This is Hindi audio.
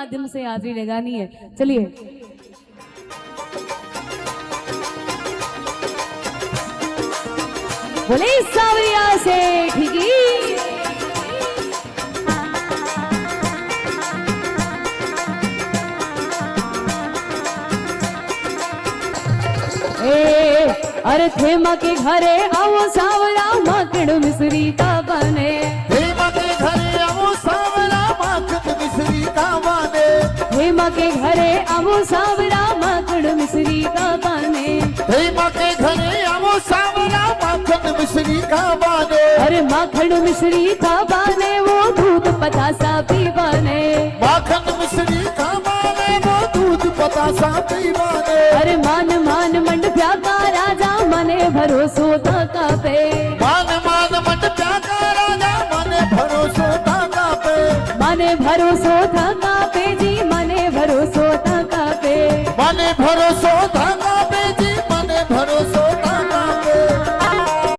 माध्यम से हाजिरी लगानी है। चलिए बोले सावरिया से ठीकी अरे थेमा के घरे आओ सावरा माखड़ मिश्री का बने। थेमा के घरे आओ सावरा माखड़ मिश्री का बने। थेमा के घरे आओ सावरा माखड़ मिश्री का बने। थेमा के घरे आओ सावरा माखड़ मिश्री का बने। अरे माखड़ मिश्री का बने वो दूध पतासा भी बने। माखड़ मिश्री का बने वो दूध पतासा भी बने। अरे मान मान मंड प्याका राजा मने भरोसो तका पे। मान मान मंड प्याका राजा मने भरोसो तका पे। मने भरोसो तका पे जी मने भरोसो तका पे। मने भरोसो तका